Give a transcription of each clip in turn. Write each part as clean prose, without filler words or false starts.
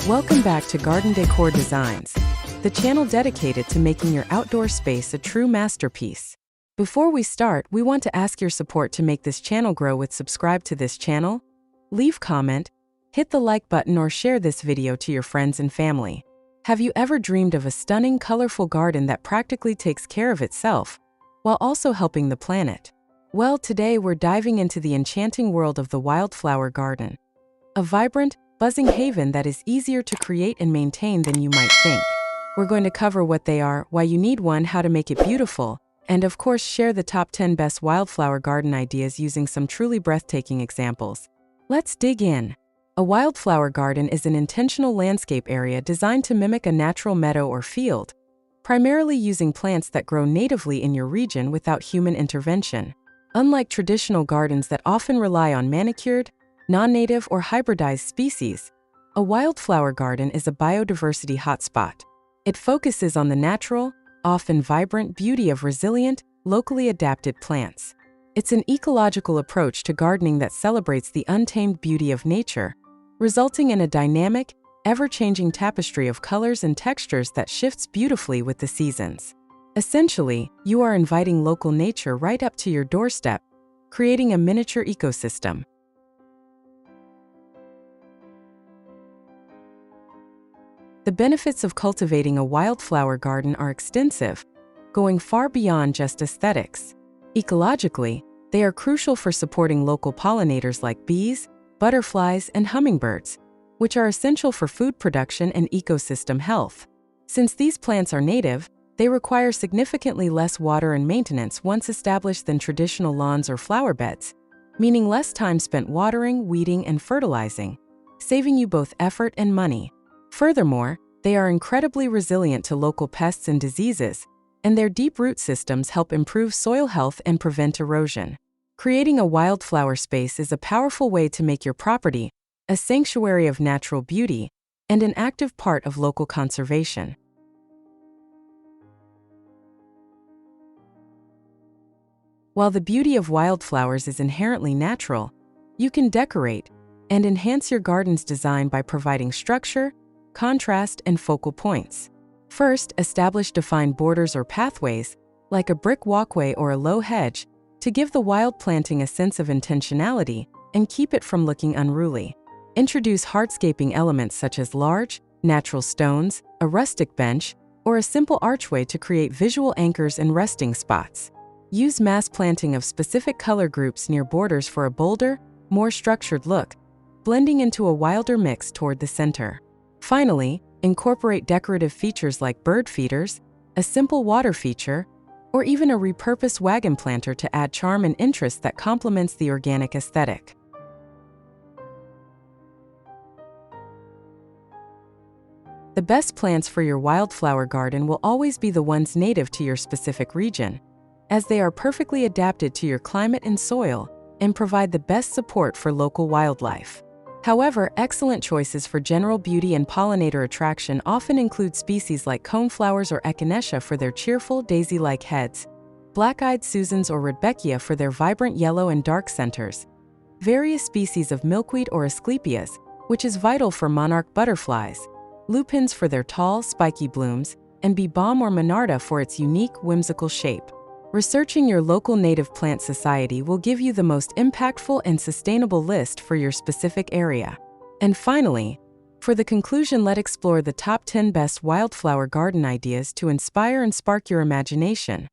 Welcome back to Garden Decor Designs, the channel dedicated to making your outdoor space a true masterpiece. Before we start, we want to ask your support to make this channel grow with subscribe to this channel, leave comment, hit the like button or share this video to your friends and family. Have you ever dreamed of a stunning, colorful garden that practically takes care of itself, while also helping the planet? Well, today we're diving into the enchanting world of the wildflower garden. A vibrant, buzzing haven that is easier to create and maintain than you might think. We're going to cover what they are, why you need one, how to make it beautiful, and of course share the top 10 best wildflower garden ideas using some truly breathtaking examples. Let's dig in. A wildflower garden is an intentional landscape area designed to mimic a natural meadow or field, primarily using plants that grow natively in your region without human intervention. Unlike traditional gardens that often rely on manicured, non-native or hybridized species, a wildflower garden is a biodiversity hotspot. It focuses on the natural, often vibrant beauty of resilient, locally adapted plants. It's an ecological approach to gardening that celebrates the untamed beauty of nature, resulting in a dynamic, ever-changing tapestry of colors and textures that shifts beautifully with the seasons. Essentially, you are inviting local nature right up to your doorstep, creating a miniature ecosystem. The benefits of cultivating a wildflower garden are extensive, going far beyond just aesthetics. Ecologically, they are crucial for supporting local pollinators like bees, butterflies, and hummingbirds, which are essential for food production and ecosystem health. Since these plants are native, they require significantly less water and maintenance once established than traditional lawns or flower beds, meaning less time spent watering, weeding, and fertilizing, saving you both effort and money. Furthermore, they are incredibly resilient to local pests and diseases, and their deep root systems help improve soil health and prevent erosion. Creating a wildflower space is a powerful way to make your property a sanctuary of natural beauty and an active part of local conservation. While the beauty of wildflowers is inherently natural, you can decorate and enhance your garden's design by providing structure, contrast, and focal points. First, establish defined borders or pathways, like a brick walkway or a low hedge, to give the wild planting a sense of intentionality and keep it from looking unruly. Introduce hardscaping elements such as large, natural stones, a rustic bench, or a simple archway to create visual anchors and resting spots. Use mass planting of specific color groups near borders for a bolder, more structured look, blending into a wilder mix toward the center. Finally, incorporate decorative features like bird feeders, a simple water feature, or even a repurposed wagon planter to add charm and interest that complements the organic aesthetic. The best plants for your wildflower garden will always be the ones native to your specific region, as they are perfectly adapted to your climate and soil and provide the best support for local wildlife. However, excellent choices for general beauty and pollinator attraction often include species like coneflowers or echinacea for their cheerful, daisy-like heads, black-eyed Susans or rudbeckia for their vibrant yellow and dark centers, various species of milkweed or asclepias, which is vital for monarch butterflies, lupins for their tall, spiky blooms, and bee balm or monarda for its unique, whimsical shape. Researching your local native plant society will give you the most impactful and sustainable list for your specific area. And finally, for the conclusion, let's explore the top 10 best wildflower garden ideas to inspire and spark your imagination.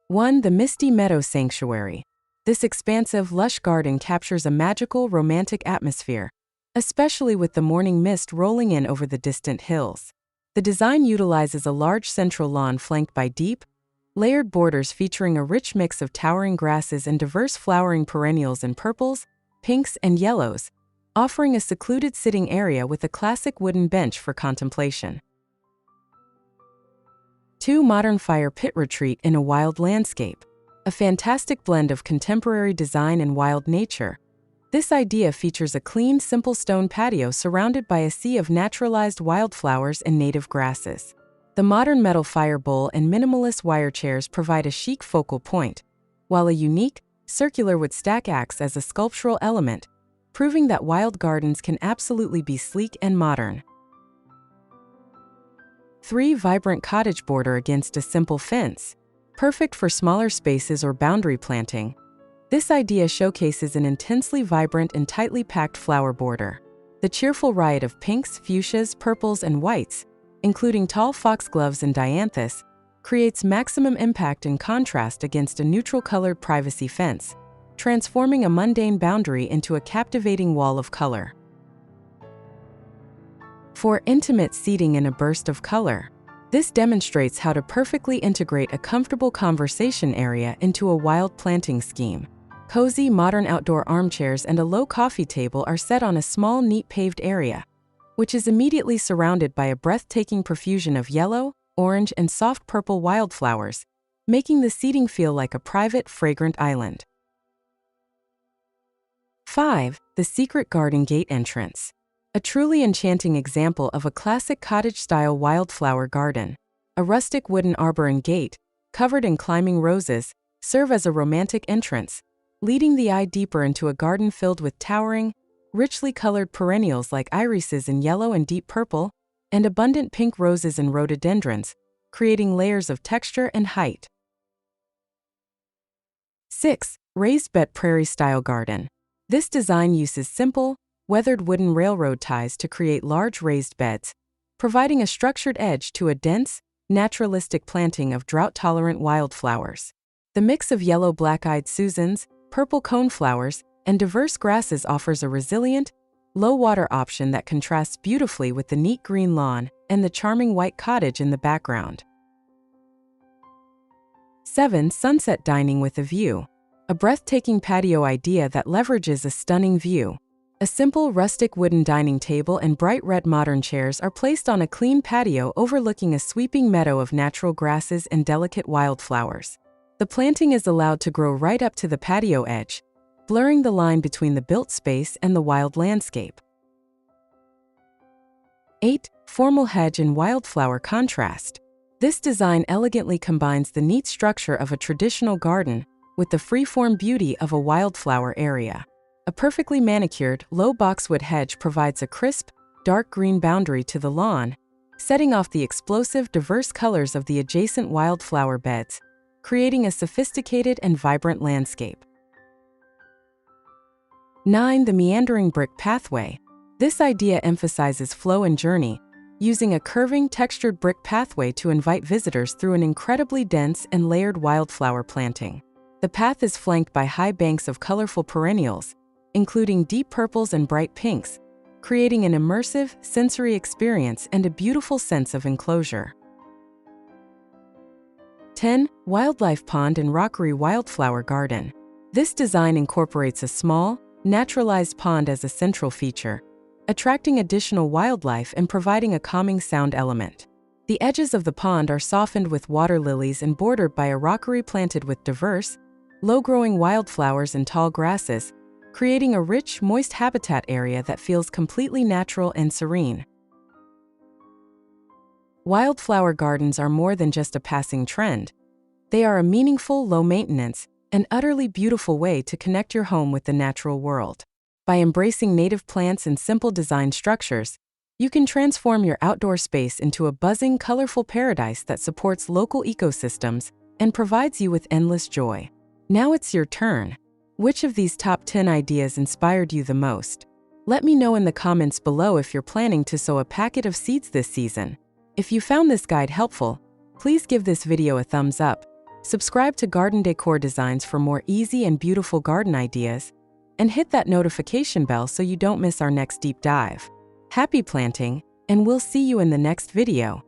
One, the Misty Meadow Sanctuary. This expansive, lush garden captures a magical, romantic atmosphere, especially with the morning mist rolling in over the distant hills. The design utilizes a large central lawn flanked by deep, layered borders featuring a rich mix of towering grasses and diverse flowering perennials in purples, pinks, and yellows, offering a secluded sitting area with a classic wooden bench for contemplation. 2. Modern Fire Pit Retreat in a Wild Landscape. A fantastic blend of contemporary design and wild nature. This idea features a clean, simple stone patio surrounded by a sea of naturalized wildflowers and native grasses. The modern metal fire bowl and minimalist wire chairs provide a chic focal point, while a unique, circular wood stack acts as a sculptural element, proving that wild gardens can absolutely be sleek and modern. 3. Vibrant cottage border against a simple fence. Perfect for smaller spaces or boundary planting. This idea showcases an intensely vibrant and tightly packed flower border. The cheerful riot of pinks, fuchsias, purples, and whites, including tall foxgloves and dianthus, creates maximum impact and contrast against a neutral-colored privacy fence, transforming a mundane boundary into a captivating wall of color. 4. Intimate seating in a burst of color. This demonstrates how to perfectly integrate a comfortable conversation area into a wild planting scheme. Cozy, modern outdoor armchairs and a low coffee table are set on a small, neat paved area, which is immediately surrounded by a breathtaking profusion of yellow, orange, and soft purple wildflowers, making the seating feel like a private, fragrant island. 5. The secret garden gate entrance. A truly enchanting example of a classic cottage-style wildflower garden. A rustic wooden arbor and gate, covered in climbing roses, serve as a romantic entrance, leading the eye deeper into a garden filled with towering, richly colored perennials like irises in yellow and deep purple, and abundant pink roses and rhododendrons, creating layers of texture and height. 6. Raised bed prairie-style garden. This design uses simple, weathered wooden railroad ties to create large raised beds, providing a structured edge to a dense, naturalistic planting of drought-tolerant wildflowers. The mix of yellow black-eyed Susans, purple coneflowers, and diverse grasses offers a resilient, low-water option that contrasts beautifully with the neat green lawn and the charming white cottage in the background. 7. Sunset dining with a view. A breathtaking patio idea that leverages a stunning view. A simple, rustic wooden dining table and bright red modern chairs are placed on a clean patio overlooking a sweeping meadow of natural grasses and delicate wildflowers. The planting is allowed to grow right up to the patio edge, blurring the line between the built space and the wild landscape. 8. Formal hedge and wildflower contrast. This design elegantly combines the neat structure of a traditional garden with the free-form beauty of a wildflower area. A perfectly manicured, low boxwood hedge provides a crisp, dark green boundary to the lawn, setting off the explosive, diverse colors of the adjacent wildflower beds, creating a sophisticated and vibrant landscape. 9. The meandering brick pathway. This idea emphasizes flow and journey, using a curving, textured brick pathway to invite visitors through an incredibly dense and layered wildflower planting. The path is flanked by high banks of colorful perennials, including deep purples and bright pinks, creating an immersive, sensory experience and a beautiful sense of enclosure. 10. Wildlife pond and rockery wildflower garden. This design incorporates a small, naturalized pond as a central feature, attracting additional wildlife and providing a calming sound element. The edges of the pond are softened with water lilies and bordered by a rockery planted with diverse, low-growing wildflowers and tall grasses, creating a rich, moist habitat area that feels completely natural and serene. Wildflower gardens are more than just a passing trend. They are a meaningful, low-maintenance, and utterly beautiful way to connect your home with the natural world. By embracing native plants and simple design structures, you can transform your outdoor space into a buzzing, colorful paradise that supports local ecosystems and provides you with endless joy. Now it's your turn. Which of these top 10 ideas inspired you the most? Let me know in the comments below if you're planning to sow a packet of seeds this season. If you found this guide helpful, please give this video a thumbs up, subscribe to Garden Decor Designs for more easy and beautiful garden ideas, and hit that notification bell so you don't miss our next deep dive. Happy planting, and we'll see you in the next video.